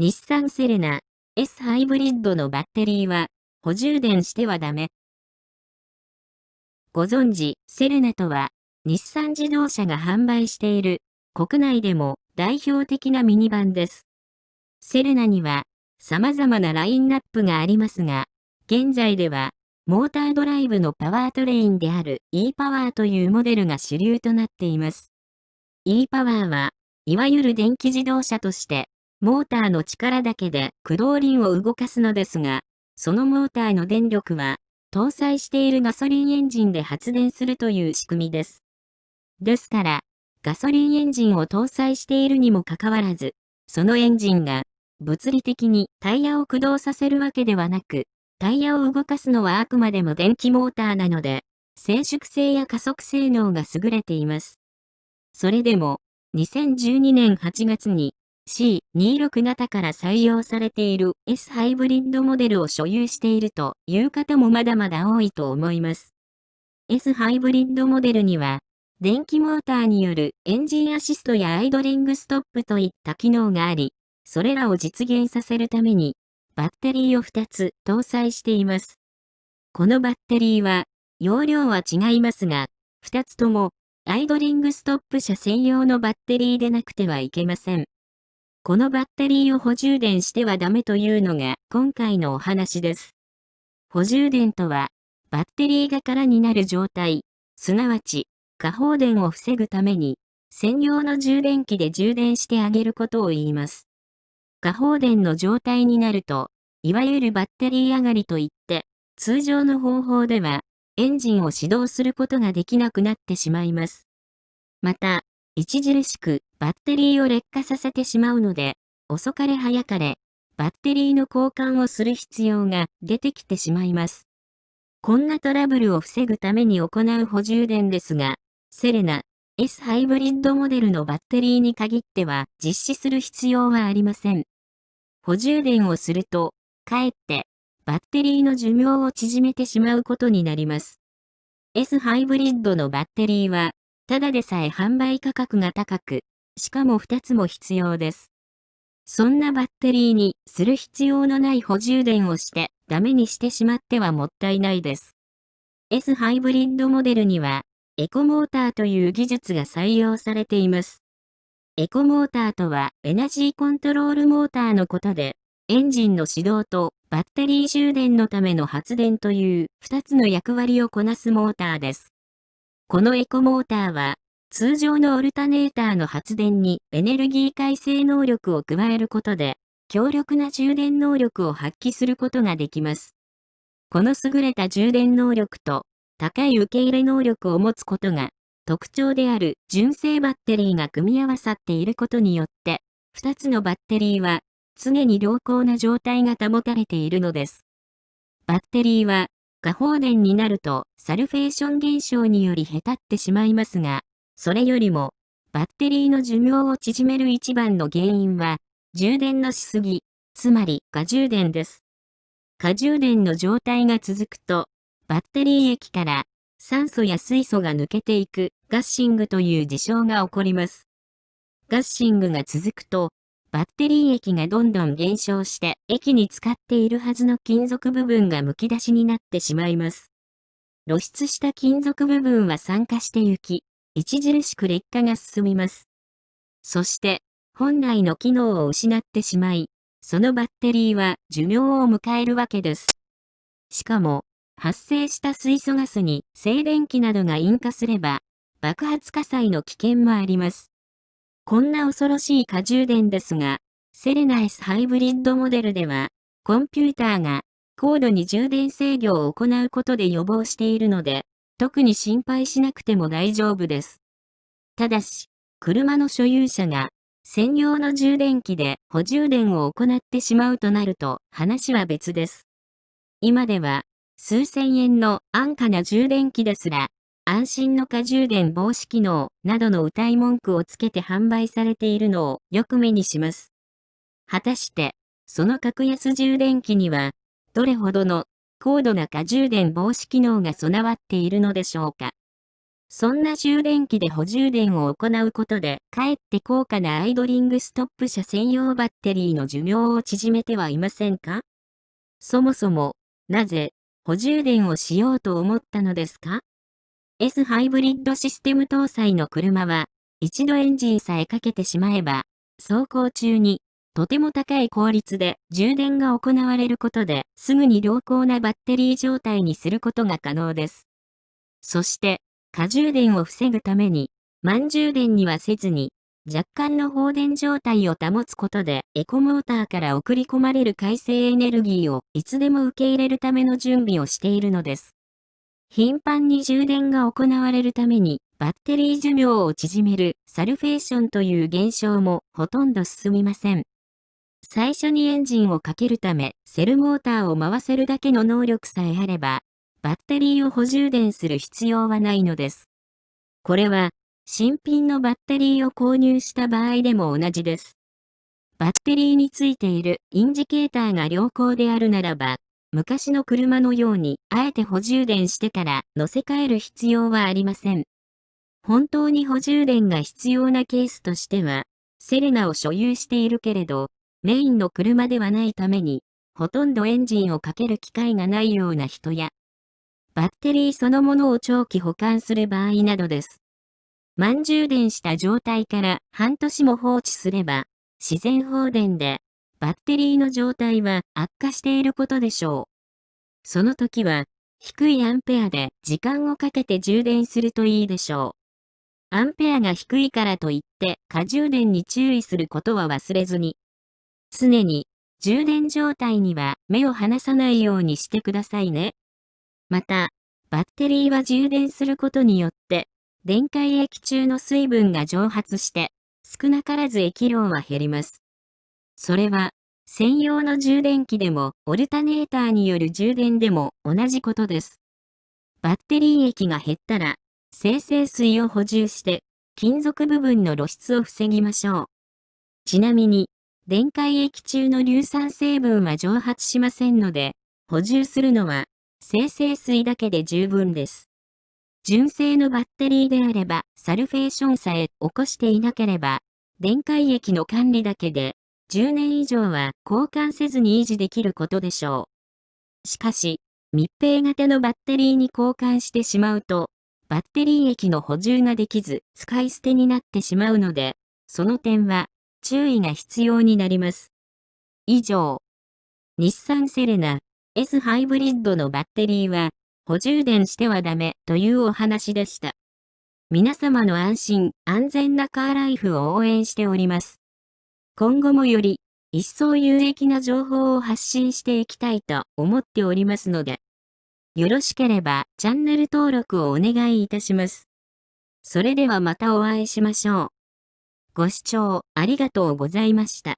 日産セレナ S ハイブリッドのバッテリーは補充電してはダメ。ご存知、セレナとは日産自動車が販売している国内でも代表的なミニバンです。セレナには様々なラインナップがありますが、現在ではモータードライブのパワートレインである e-POWER というモデルが主流となっています。e-POWER はいわゆる電気自動車としてモーターの力だけで駆動輪を動かすのですが、そのモーターの電力は搭載しているガソリンエンジンで発電するという仕組みです。ですから、ガソリンエンジンを搭載しているにもかかわらず、そのエンジンが物理的にタイヤを駆動させるわけではなく、タイヤを動かすのはあくまでも電気モーターなので、静粛性や加速性能が優れています。それでも、2012年8月に C26 型から採用されている S ハイブリッドモデルを所有しているという方もまだまだ多いと思います。S ハイブリッドモデルには、電気モーターによるエンジンアシストやアイドリングストップといった機能があり、それらを実現させるために、バッテリーを2つ搭載しています。このバッテリーは、容量は違いますが、2つとも、アイドリングストップ車専用のバッテリーでなくてはいけません。このバッテリーを補充電してはダメというのが今回のお話です。補充電とは、バッテリーが空になる状態、すなわち、過放電を防ぐために、専用の充電器で充電してあげることを言います。過放電の状態になると、いわゆるバッテリー上がりといって、通常の方法では、エンジンを始動することができなくなってしまいます。また、著しくバッテリーを劣化させてしまうので、遅かれ早かれ、バッテリーの交換をする必要が出てきてしまいます。こんなトラブルを防ぐために行う補充電ですが、セレナ S ハイブリッドモデルのバッテリーに限っては実施する必要はありません。補充電をすると、かえってバッテリーの寿命を縮めてしまうことになります。S ハイブリッドのバッテリーは、ただでさえ販売価格が高く、しかも2つも必要です。そんなバッテリーにする必要のない補充電をしてダメにしてしまってはもったいないです。S ハイブリッドモデルには、エコモーターという技術が採用されています。エコモーターとはエナジーコントロールモーターのことで、エンジンの始動とバッテリー充電のための発電という2つの役割をこなすモーターです。このエコモーターは、通常のオルタネーターの発電にエネルギー改正能力を加えることで、強力な充電能力を発揮することができます。この優れた充電能力と高い受け入れ能力を持つことが特徴である純正バッテリーが組み合わさっていることによって、2つのバッテリーは常に良好な状態が保たれているのです。バッテリーは過放電になるとサルフェーション現象によりへたってしまいますが、それよりもバッテリーの寿命を縮める一番の原因は充電のしすぎ、つまり過充電です。過充電の状態が続くと、バッテリー液から酸素や水素が抜けていくガッシングという事象が起こります。ガッシングが続くと、バッテリー液がどんどん減少して、液に使っているはずの金属部分が剥き出しになってしまいます。露出した金属部分は酸化してゆき、著しく劣化が進みます。そして、本来の機能を失ってしまい、そのバッテリーは寿命を迎えるわけです。しかも、発生した水素ガスに静電気などが引火すれば、爆発火災の危険もあります。こんな恐ろしい過充電ですが、セレナ S ハイブリッドモデルでは、コンピューターが高度に充電制御を行うことで予防しているので、特に心配しなくても大丈夫です。ただし、車の所有者が専用の充電器で補充電を行ってしまうとなると話は別です。今では、数千円の安価な充電器ですら、安心の過充電防止機能などの謳い文句をつけて販売されているのをよく目にします。果たして、その格安充電器には、どれほどの高度な過充電防止機能が備わっているのでしょうか。そんな充電器で補充電を行うことで、かえって高価なアイドリングストップ車専用バッテリーの寿命を縮めてはいませんか？そもそも、なぜ、補充電をしようと思ったのですか？ S ハイブリッドシステム搭載の車は、一度エンジンさえかけてしまえば、走行中に、とても高い効率で充電が行われることで、すぐに良好なバッテリー状態にすることが可能です。そして、過充電を防ぐために、満充電にはせずに、若干の放電状態を保つことで、エコモーターから送り込まれる回生エネルギーをいつでも受け入れるための準備をしているのです。頻繁に充電が行われるために、バッテリー寿命を縮めるサルフェーションという現象もほとんど進みません。最初にエンジンをかけるため、セルモーターを回せるだけの能力さえあれば、バッテリーを補充電する必要はないのです。これは、新品のバッテリーを購入した場合でも同じです。バッテリーについているインジケーターが良好であるならば、昔の車のようにあえて補充電してから乗せ替える必要はありません。本当に補充電が必要なケースとしては、セレナを所有しているけれど、メインの車ではないために、ほとんどエンジンをかける機会がないような人や、バッテリーそのものを長期保管する場合などです。満充電した状態から半年も放置すれば、自然放電で、バッテリーの状態は悪化していることでしょう。その時は、低いアンペアで時間をかけて充電するといいでしょう。アンペアが低いからといって過充電に注意することは忘れずに、常に充電状態には目を離さないようにしてくださいね。また、バッテリーは充電することによって、電解液中の水分が蒸発して、少なからず液量は減ります。それは、専用の充電器でも、オルタネーターによる充電でも同じことです。バッテリー液が減ったら、精製水を補充して、金属部分の露出を防ぎましょう。ちなみに、電解液中の硫酸成分は蒸発しませんので、補充するのは、精製水だけで十分です。純正のバッテリーであれば、サルフェーションさえ起こしていなければ、電解液の管理だけで、10年以上は交換せずに維持できることでしょう。しかし、密閉型のバッテリーに交換してしまうと、バッテリー液の補充ができず、使い捨てになってしまうので、その点は、注意が必要になります。以上、日産セレナ S ハイブリッドのバッテリーは、補充電してはダメというお話でした。皆様の安心、安全なカーライフを応援しております。今後もより、一層有益な情報を発信していきたいと思っておりますので、よろしければチャンネル登録をお願いいたします。それではまたお会いしましょう。ご視聴ありがとうございました。